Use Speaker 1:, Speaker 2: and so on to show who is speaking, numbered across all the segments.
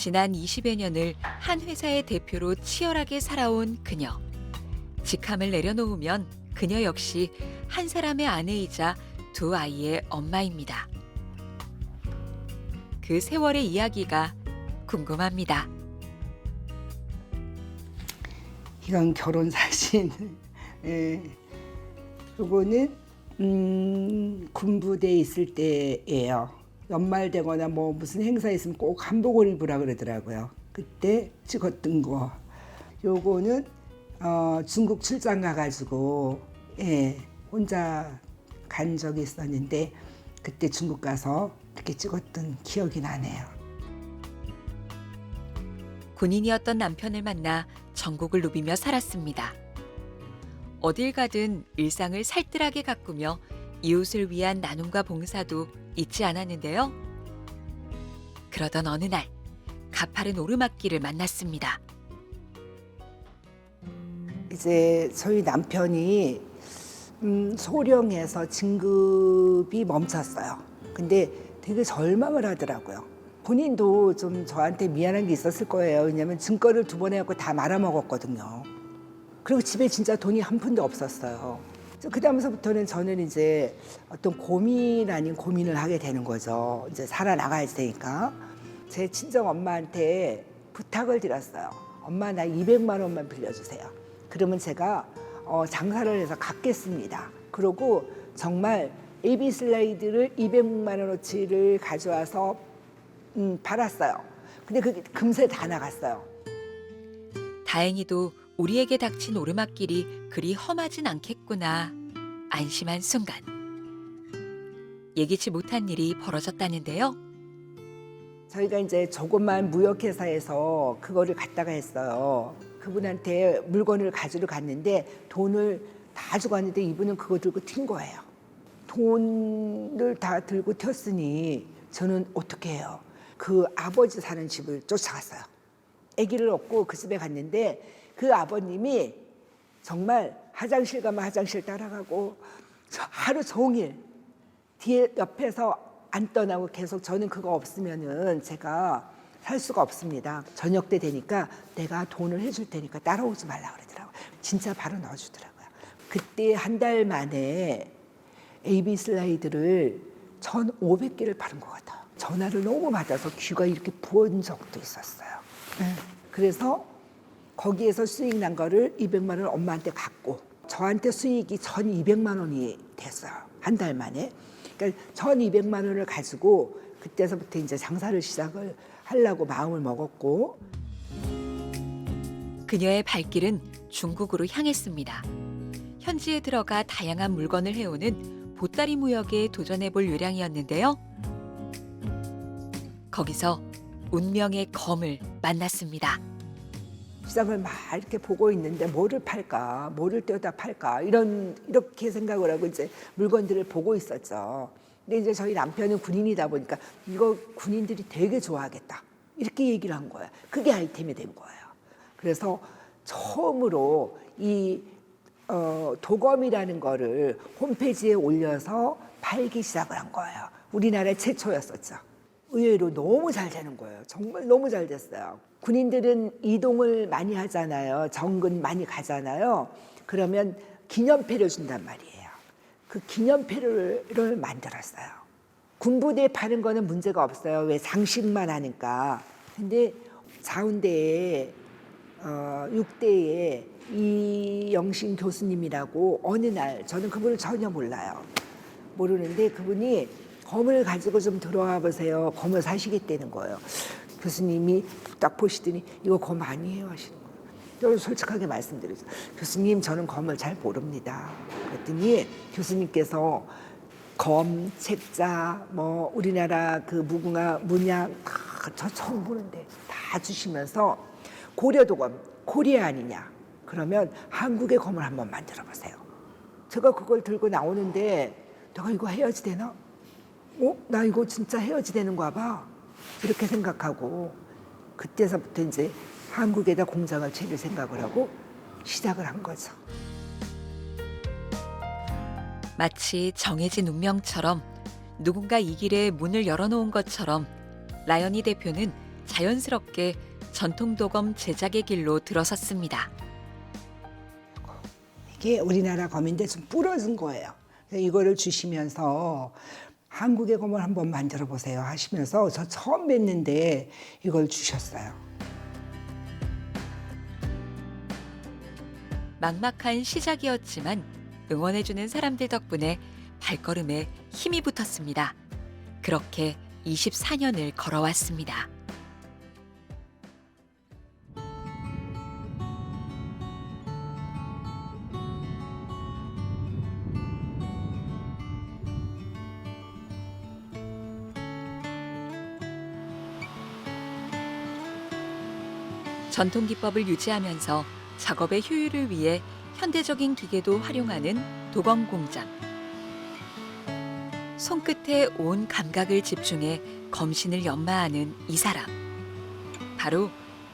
Speaker 1: 지난 20여 년을 한 회사의 대표로 치열하게 살아온 그녀. 직함을 내려놓으면 그녀 역시 한 사람의 아내이자 두 아이의 엄마입니다. 그 세월의 이야기가 궁금합니다.
Speaker 2: 이건 결혼 사진. 예. 요거는 군부대에 있을 때예요. 연말 되거나 뭐 무슨 행사 있으면 꼭 한복을 입으라 그러더라고요. 그때 찍었던 거. 요거는 중국 출장 가가지고 혼자 간 적이 있었는데 그때 중국 가서 그렇게 찍었던 기억이 나네요.
Speaker 1: 군인이었던 남편을 만나 전국을 누비며 살았습니다. 어딜 가든 일상을 살뜰하게 가꾸며 이웃을 위한 나눔과 봉사도 잊지 않았는데요. 그러던 어느 날 가파른 오르막길을 만났습니다.
Speaker 2: 이제 저희 남편이 소령에서 진급이 멈췄어요. 근데 되게 절망을 하더라고요. 본인도 좀 저한테 미안한 게 있었을 거예요. 왜냐면 증거를 2번 해갖고 다 말아먹었거든요. 그리고 집에 진짜 돈이 한 푼도 없었어요. 그 다음서부터는 저는 이제 어떤 고민 아닌 고민을 하게 되는 거죠. 이제 살아나가야 되니까. 제 친정 엄마한테 부탁을 드렸어요. 엄마, 나 200만 원만 빌려주세요. 그러면 제가 장사를 해서 갚겠습니다. 그러고 정말 AB 슬라이드를 200만 원어치를 가져와서 팔았어요. 근데 그게 금세 다 나갔어요.
Speaker 1: 다행히도 우리에게 닥친 오르막길이 그리 험하진 않겠구나 안심한 순간. 예기치 못한 일이 벌어졌다는데요.
Speaker 2: 저희가 이제 조그만 무역회사에서 그거를 갖다가 했어요. 그분한테 물건을 가지러 갔는데 돈을 다 주고 왔는데 이분은 그거 들고 튄 거예요. 돈을 다 들고 튀었으니 저는 어떻게 해요? 그 아버지 사는 집을 쫓아갔어요. 아기를 얻고 그 집에 갔는데 그 아버님이 정말 화장실 가면 화장실 따라가고 하루 종일 뒤에 옆에서 안 떠나고 계속 저는 그거 없으면은 제가 살 수가 없습니다. 저녁 때 되니까 내가 돈을 해줄 테니까 따라오지 말라 그러더라고요. 진짜 바로 넣어주더라고요. 그때 한 달 만에 AB 슬라이드를 1,500개를 바른 것 같아요. 전화를 너무 받아서 귀가 이렇게 부은 적도 있었어요. 그래서 거기에서 수익 난 거를 200만 원을 엄마한테 갖고 저한테 수익이 1,200만 원이 됐어요. 한 달 만에. 그러니까 1,200만 원을 가지고 그때서부터 이제 장사를 시작을 하려고 마음을 먹었고.
Speaker 1: 그녀의 발길은 중국으로 향했습니다. 현지에 들어가 다양한 물건을 해오는 보따리 무역에 도전해볼 요량이었는데요. 거기서 운명의 검을 만났습니다.
Speaker 2: 시장을 막 이렇게 보고 있는데 뭐를 팔까, 뭐를 떼어다 팔까 이렇게 생각을 하고 이제 물건들을 보고 있었죠. 근데 이제 저희 남편은 군인이다 보니까 이거 군인들이 되게 좋아하겠다 이렇게 얘기를 한 거예요. 그게 아이템이 된 거예요. 그래서 처음으로 이 도검이라는 거를 홈페이지에 올려서 팔기 시작을 한 거예요. 우리나라 최초였었죠. 의외로 너무 잘 되는 거예요. 정말 너무 잘 됐어요. 군인들은 이동을 많이 하잖아요. 정근 많이 가잖아요. 그러면 기념패를 준단 말이에요. 그 기념패를 만들었어요. 군부대에 파는 거는 문제가 없어요. 왜 장식만 하니까. 근데 자운대에 6대에 이영신 교수님이라고 어느 날 저는 그분을 전혀 몰라요. 모르는데 그분이 검을 가지고 좀 들어와 보세요. 검을 사시겠다는 거예요. 교수님이 딱 보시더니 이거 검 아니에요 하시는 거예요. 저는 솔직하게 말씀드리죠. 교수님 저는 검을 잘 모릅니다. 그랬더니 교수님께서 검, 책자, 뭐 우리나라 그 무궁화, 문양 저 처음 보는데 다 주시면서 고려도검, 코리아 아니냐. 그러면 한국의 검을 한번 만들어 보세요. 제가 그걸 들고 나오는데 내가 이거 해야지 되나? 나 이거 진짜 해야지 되는가 봐. 이렇게 생각하고 그때서부터 이제 한국에다 공장을 차릴 생각을 하고 시작을 한 거죠.
Speaker 1: 마치 정해진 운명처럼 누군가 이 길에 문을 열어놓은 것처럼 라연이 대표는 자연스럽게 전통 도검 제작의 길로 들어섰습니다.
Speaker 2: 이게 우리나라 검인데 좀 부러진 거예요. 그래서 이거를 주시면서 한국의 검을 한번 만들어 보세요 하시면서 저 처음 뵀는데 이걸 주셨어요.
Speaker 1: 막막한 시작이었지만 응원해주는 사람들 덕분에 발걸음에 힘이 붙었습니다. 그렇게 24년을 걸어왔습니다. 전통 기법을 유지하면서 작업의 효율을 위해 현대적인 기계도 활용하는 도검 공장. 손끝에 온 감각을 집중해 검신을 연마하는 이 사람. 바로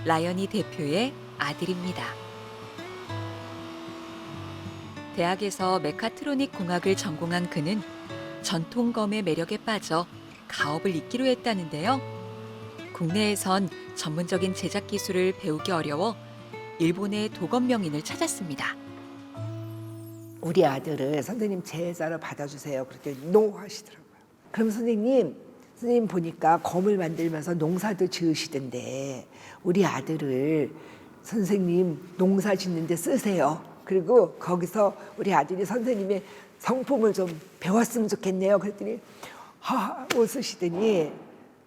Speaker 1: 라연이 대표의 아들입니다. 대학에서 메카트로닉 공학을 전공한 그는 전통검의 매력에 빠져 가업을 잇기로 했다는데요. 국내에선 전문적인 제작 기술을 배우기 어려워 일본의 도검 명인을 찾았습니다.
Speaker 2: 우리 아들을 선생님 제자로 받아주세요. 그렇게 노 하시더라고요. 그럼 선생님 보니까 검을 만들면서 농사도 지으시던데 우리 아들을 선생님 농사 짓는데 쓰세요. 그리고 거기서 우리 아들이 선생님의 성품을 좀 배웠으면 좋겠네요. 그랬더니 웃으시더니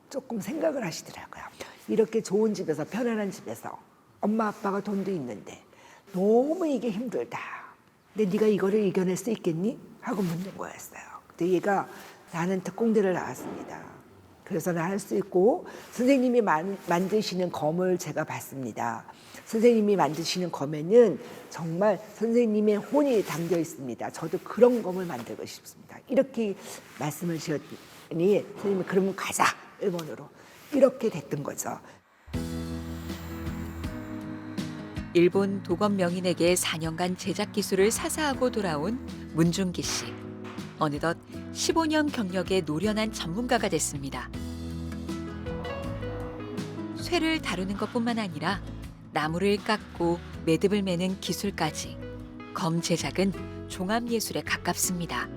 Speaker 2: 조금 생각을 하시더라고요. 이렇게 좋은 집에서 편안한 집에서 엄마 아빠가 돈도 있는데 너무 이게 힘들다. 근데 네가 이거를 이겨낼 수 있겠니? 하고 묻는 거였어요. 근데 얘가 나는 특공대를 나왔습니다. 그래서 난 할 수 있고 선생님이 만드시는 검을 제가 봤습니다. 선생님이 만드시는 검에는 정말 선생님의 혼이 담겨 있습니다. 저도 그런 검을 만들고 싶습니다. 이렇게 말씀을 주셨더니 선생님이 그러면 가자 일본으로 이렇게 됐던 거죠.
Speaker 1: 일본 도검 명인에게 4년간 제작 기술을 사사하고 돌아온 문중기 씨. 어느덧 15년 경력의 노련한 전문가가 됐습니다. 쇠를 다루는 것뿐만 아니라 나무를 깎고 매듭을 매는 기술까지 검 제작은 종합예술에 가깝습니다.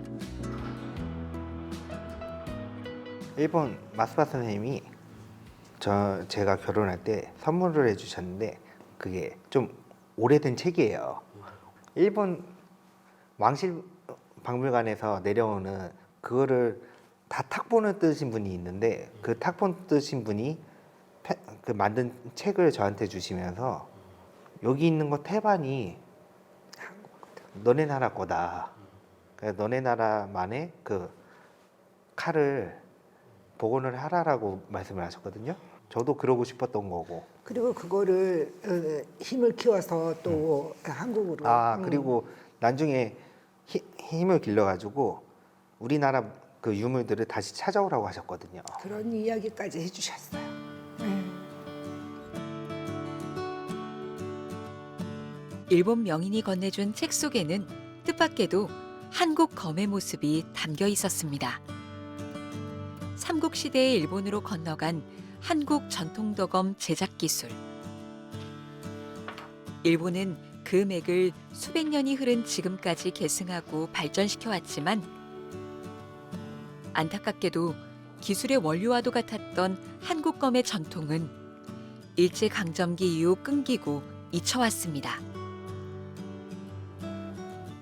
Speaker 3: 일본 마스바 선생님이 제가 결혼할 때 선물을 해주셨는데 그게 좀 오래된 책이에요. 일본 왕실 박물관에서 내려오는 그거를 다 탁본을 뜨신 분이 있는데 그 탁본 뜨신 분이 그 만든 책을 저한테 주시면서 여기 있는 거 태반이 너네 나라 거다. 그래서 너네 나라만의 그 칼을 복원을 하라라고 말씀을 하셨거든요. 저도 그러고 싶었던 거고.
Speaker 2: 그리고 그거를 힘을 키워서 또 한국으로.
Speaker 3: 그리고 나중에 힘을 길러가지고 우리나라 그 유물들을 다시 찾아오라고 하셨거든요.
Speaker 2: 그런 이야기까지 해주셨어요.
Speaker 1: 일본 명인이 건네준 책 속에는 뜻밖에도 한국 검의 모습이 담겨 있었습니다. 삼국시대의 일본으로 건너간 한국 전통도검 제작 기술. 일본은 그 맥을 수백 년이 흐른 지금까지 계승하고 발전시켜왔지만 안타깝게도 기술의 원료와도 같았던 한국검의 전통은 일제강점기 이후 끊기고 잊혀왔습니다.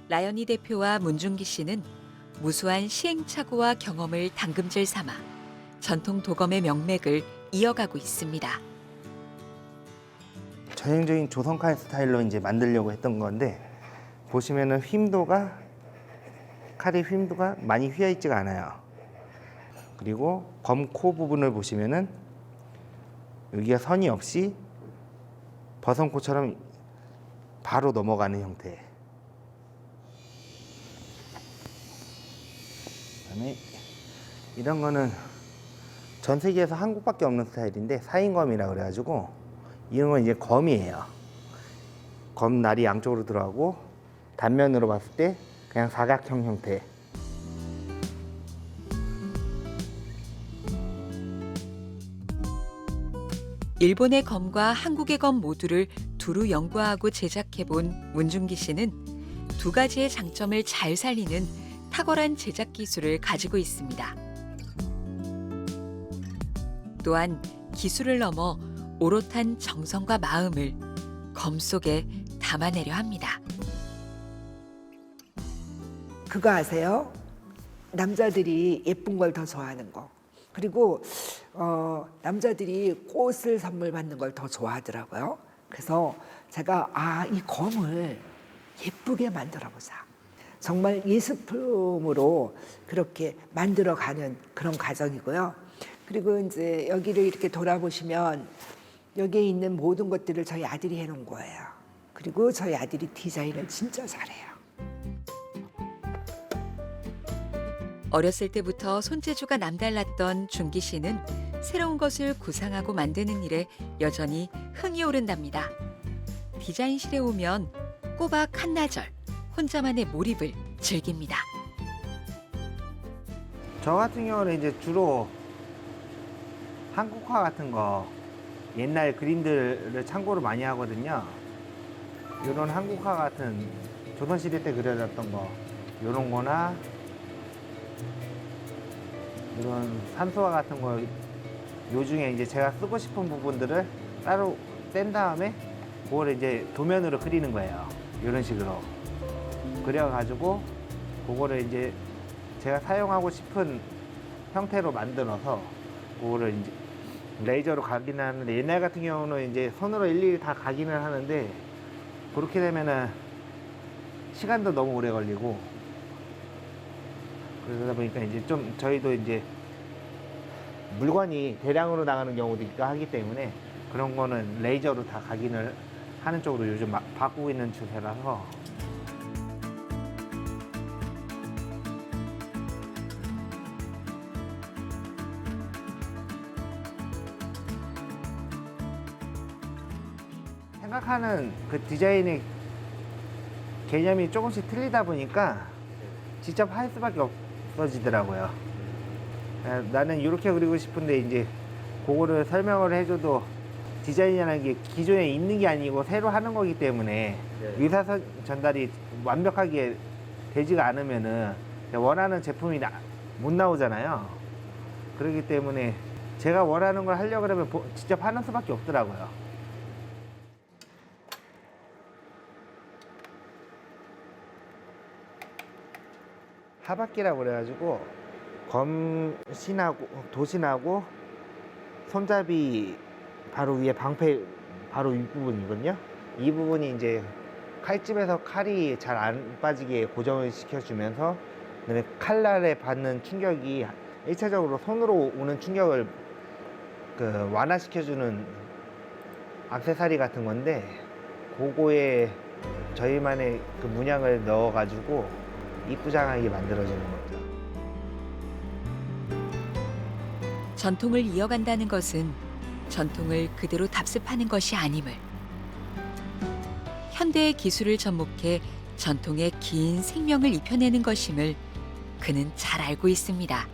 Speaker 1: 라연이 대표와 문중기 씨는 무수한 시행착오와 경험을 당금질 삼아 전통 도검의 명맥을 이어가고 있습니다.
Speaker 3: 전형적인 조선칼 스타일로 이제 만들려고 했던 건데 보시면은 칼의 휨도가 많이 휘어 있지가 않아요. 그리고 검코 부분을 보시면은 여기가 선이 없이 버선코처럼 바로 넘어가는 형태. 그다음에 이런 거는 전 세계에서 한국밖에 없는 스타일인데 사인검이라 그래가지고 이런 건 이제 검이에요. 검날이 양쪽으로 들어가고 단면으로 봤을 때 그냥 사각형 형태.
Speaker 1: 일본의 검과 한국의 검 모두를 두루 연구하고 제작해본 문중기 씨는 두 가지의 장점을 잘 살리는 탁월한 제작 기술을 가지고 있습니다. 또한 기술을 넘어 오롯한 정성과 마음을 검 속에 담아내려 합니다.
Speaker 2: 그거 아세요? 남자들이 예쁜 걸 더 좋아하는 거. 그리고 남자들이 꽃을 선물 받는 걸 더 좋아하더라고요. 그래서 제가 이 검을 예쁘게 만들어 보자. 정말 예술품으로 그렇게 만들어가는 그런 과정이고요. 그리고 이제 여기를 이렇게 돌아보시면 여기에 있는 모든 것들을 저희 아들이 해놓은 거예요. 그리고 저희 아들이 디자인을 진짜 잘해요.
Speaker 1: 어렸을 때부터 손재주가 남달랐던 준기 씨는 새로운 것을 구상하고 만드는 일에 여전히 흥이 오른답니다. 디자인실에 오면 꼬박 한나절 혼자만의 몰입을 즐깁니다.
Speaker 3: 저 같은 경우는 이제 주로 한국화 같은 거 옛날 그림들을 참고로 많이 하거든요. 이런 한국화 같은 조선시대 때 그려졌던 거 이런 거나 이런 산수화 같은 거 요중에 이제 제가 쓰고 싶은 부분들을 따로 뗀 다음에 그거를 이제 도면으로 그리는 거예요. 이런 식으로 그려가지고 그거를 이제 제가 사용하고 싶은 형태로 만들어서 그거를 이제 레이저로 각인을 하는데 옛날 같은 경우는 이제 손으로 일일이 다 각인을 하는데 그렇게 되면은 시간도 너무 오래 걸리고 그러다 보니까 이제 좀 저희도 이제 물건이 대량으로 나가는 경우도 있고 하기 때문에 그런 거는 레이저로 다 각인을 하는 쪽으로 요즘 바꾸고 있는 추세라서 생각하는 그 디자인의 개념이 조금씩 틀리다 보니까 직접 할 수밖에 없어지더라고요. 나는 이렇게 그리고 싶은데 이제 그거를 설명을 해줘도 디자인이라는 게 기존에 있는 게 아니고 새로 하는 거기 때문에 의사 전달이 완벽하게 되지가 않으면은 원하는 제품이 못 나오잖아요. 그렇기 때문에 제가 원하는 걸 하려고 그러면 직접 하는 수밖에 없더라고요. 하바끼라고 그래가지고 검신하고 도신하고 손잡이 바로 위에 방패 바로 윗부분이거든요. 이 부분이 이제 칼집에서 칼이 잘 안 빠지게 고정을 시켜주면서 그다음에 칼날에 받는 충격이 1차적으로 손으로 오는 충격을 완화시켜주는 액세서리 같은 건데 그거에 저희만의 그 문양을 넣어가지고 이쁘장하게 만들어지는 겁니다.
Speaker 1: 전통을 이어간다는 것은 전통을 그대로 답습하는 것이 아님을, 현대의 기술을 접목해 전통의 긴 생명을 입혀내는 것임을 그는 잘 알고 있습니다.